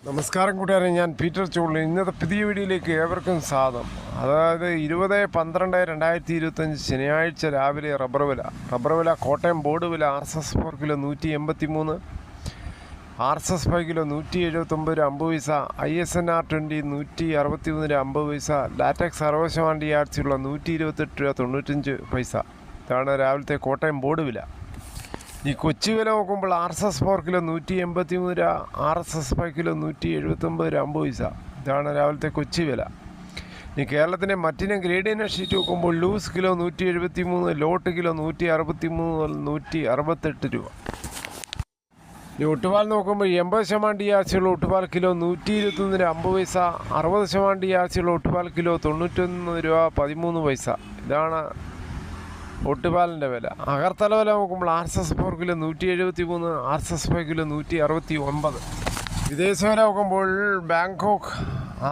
നമസ്കാരം കൂട്ടുകാരെ, ഞാൻ പീറ്റർ ചൂള്ളി. ഇന്നത്തെ പുതിയ വീഡിയോയിലേക്ക് ഏവർക്കും സ്വാഗതം. അതായത് 20/12/2025 ശനിയാഴ്ച രാവിലെ റബ്ബർ വില കോട്ടയം ബോർഡ് വില RSS 4 കിലോ 183, RSS 5 കിലോ 179 രൂപ 50 പൈസ, ISNR 20 163 രൂപ 50 പൈസ, ലാറ്റക്സ് 60% DRC ഉള്ള 128 രൂപ 95 പൈസ. ഇതാണ് രാവിലത്തെ കോട്ടയം ബോർഡ് വില. ഈ കൊച്ചി വില നോക്കുമ്പോൾ RSS 4 കിലോ 183 രൂപ, RSS 5 കിലോ 179 രൂപ 50 പൈസ. ഇതാണ് രാവിലത്തെ കൊച്ചി വില. ഇനി കേരളത്തിൻ്റെ മറ്റിനം ഗ്രേഡിയൻ ഷീറ്റ് നോക്കുമ്പോൾ ലൂസ് കിലോ 173, ലോട്ട് കിലോ 163 മുതൽ 168 രൂപ. ഇനി ഒട്ടുപാൽ നോക്കുമ്പോൾ 80% DRC ഉള്ള ഒട്ടുപാൽ കിലോ 121 രൂപ 50 പൈസ, 60% DRC ഉള്ള ഒട്ടുപാൽ കിലോ 91 രൂപ 13 പൈസ. ഇതാണ് ഒട്ടുപാലിൻ്റെ വില. അകർത്തല വില നോക്കുമ്പോൾ RSS 4 കിലോ 173, RSS 5 കിലോ 169. വിദേശ വില നോക്കുമ്പോൾ ബാങ്കോക്ക്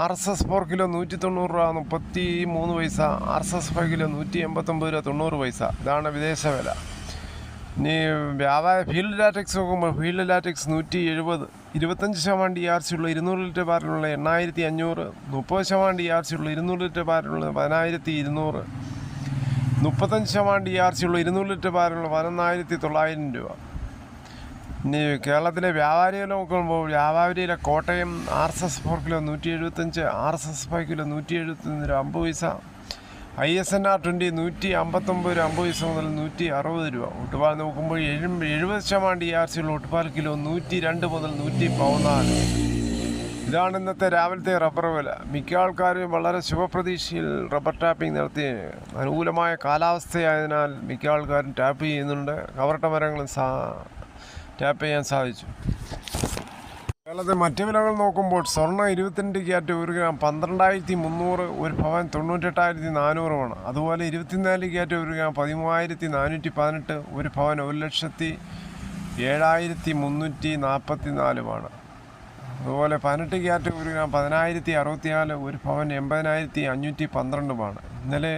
RSS 4 കിലോ 190 രൂപ 33 പൈസ, RSS 5 കിലോ 189 രൂപ 90 പൈസ. ഇതാണ് വിദേശ വില. ഇനി ഫീൽഡ് ലാറ്റക്സ് നോക്കുമ്പോൾ ഫീൽഡ് ലാറ്റക്സ് 170, 25% DRC ഉള്ള 200 ലിറ്റർ ബാരലുള്ള 8500, 30% DRC ഉള്ള 200 ലിറ്റർ ബാരലുള്ള 10200, 35% DRC ഉള്ള 200 ലിറ്റർ ബാരലുള്ള 11900 രൂപ. ഇനി കേരളത്തിലെ വ്യാപാരികൾ നോക്കുമ്പോൾ വ്യാപാരിയിലെ Kottayam RSS 4 kilo 175, RSS 5 kilo 171 രൂപ 50 പൈസ, ISNR 20 159 രൂപ 50 പൈസ മുതൽ 160 രൂപ. ഒട്ടുപാൽ നോക്കുമ്പോൾ 70% DRC ഉള്ള ഒട്ടുപാൽ കിലോ 102 മുതൽ 114. ഇതാണ് ഇന്നത്തെ രാവിലത്തെ റബ്ബർ വില. മിക്ക ആൾക്കാരും വളരെ ശുഭപ്രതീക്ഷയിൽ റബ്ബർ ടാപ്പിംഗ് നടത്തി. അനുകൂലമായ കാലാവസ്ഥയായതിനാൽ മിക്ക ആൾക്കാരും ടാപ്പ് ചെയ്യുന്നുണ്ട്. കവർട്ട മരങ്ങളും ടാപ്പ് ചെയ്യാൻ സാധിച്ചു. കേരളത്തെ മറ്റ് വിലകൾ നോക്കുമ്പോൾ സ്വർണ്ണം 22 ക്യാരറ്റ് 1 ഗ്രാം 12300, ഒരു പവൻ 98400 അതുപോലെ 24 ക്യാരറ്റ് 1 ഗ്രാം 13418, ഒരു പവൻ 1,73,344. അതുപോലെ 18 ക്യാരറ്റ് 1 ഗ്രാം 10064, ഒരു പവൻ 80,512. ഇന്നലെ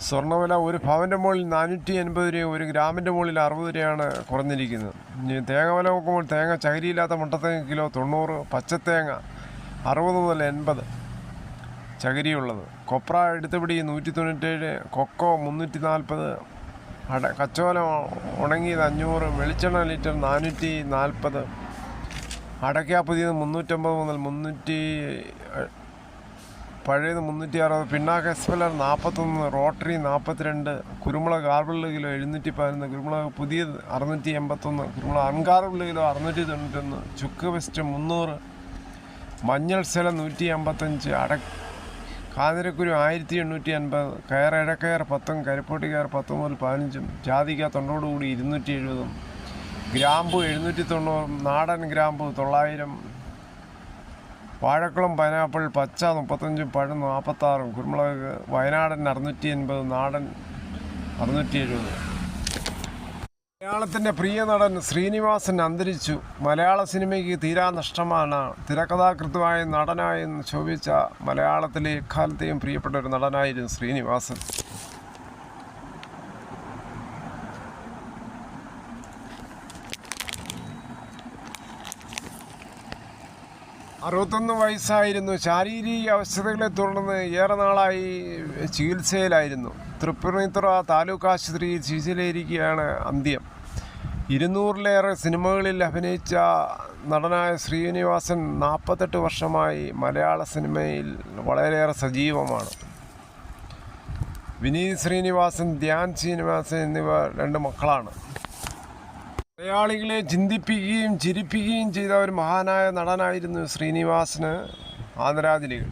സ്വർണ്ണവില ഒരു പവൻ്റെ മുകളിൽ 480 രൂപ, ഒരു ഗ്രാമിൻ്റെ മുകളിൽ 60 രൂപയാണ് കുറഞ്ഞിരിക്കുന്നത്. ഇനി തേങ്ങ വില നോക്കുമ്പോൾ തേങ്ങ ചകിരിയില്ലാത്ത മുട്ടത്തേങ്ങ കിലോ 90, പച്ചത്തേങ്ങ 60 മുതൽ 80 ചകിരിയുള്ളത്. കൊപ്ര എടുത്തുപിടി 197, കൊക്കോ 340, കച്ചോലം ഉണങ്ങിയത് 500, വെളിച്ചെണ്ണ ലിറ്റർ 440, അടയ്ക്ക പുതിയത് 350 മുതൽ 300, പഴയത് 360, പിണ്ണാക്ക് എക്സ്പെല്ലർ 41, റോട്ടറി 42, കുരുമുളക് ഗാർബിൾ കിലോ 711, കുരുമുളക് പുതിയത് 681, കുരുമുളക് അൺഗാർബിൾ കിലോ 691, ചുക്ക് വെസ്റ്റ് 300, മഞ്ഞൾ സ്ഥലം 155, കാഞ്ഞിരക്കുരു 1850, കയർ ഇഴക്കയർ 10, കരിപ്പോട്ടി കയർ 10 മുതൽ 15, ജാതിക്ക തൊണ്ടോടുകൂടി 270, ഗ്രാമ്പു 790, നാടൻ ഗ്രാമ്പു 900, വാഴക്കുളം പൈനാപ്പിൾ പച്ച 35, പഴം 46, കുരുമുളക് വയനാടൻ 680, നാടൻ 670. മലയാളത്തിൻ്റെ പ്രിയ നടൻ ശ്രീനിവാസൻ അന്തരിച്ചു. മലയാള സിനിമയ്ക്ക് തീരാ നഷ്ടമാണ്. തിരക്കഥാകൃത്തുമായി നടനായും ശോഭിച്ച മലയാളത്തിലെ എക്കാലത്തെയും പ്രിയപ്പെട്ട ഒരു നടനായിരുന്നു ശ്രീനിവാസൻ. അറുപത്തൊന്ന് വയസ്സായിരുന്നു. ശാരീരിക അവസ്ഥകളെ തുടർന്ന് ഏറെ നാളായി ചികിത്സയിലായിരുന്നു. തൃപ്പൂണിത്തുറ താലൂക്ക് ആശുപത്രിയിൽ ചികിത്സയിലിരിക്കുകയാണ് അന്ത്യം. 200-ലേറെ സിനിമകളിൽ അഭിനയിച്ച നടനായ ശ്രീനിവാസൻ 48 വർഷമായി മലയാള സിനിമയിൽ വളരെയേറെ സജീവമാണ്. വിനീത് ശ്രീനിവാസൻ, ധ്യാൻ ശ്രീനിവാസൻ എന്നിവർ 2 മക്കളാണ്. മലയാളികളെ ചിന്തിപ്പിക്കുകയും ചിരിപ്പിക്കുകയും ചെയ്ത ഒരു മഹാനായ നടനായിരുന്നു ശ്രീനിവാസന് ആദരാഞ്ജലികൾ.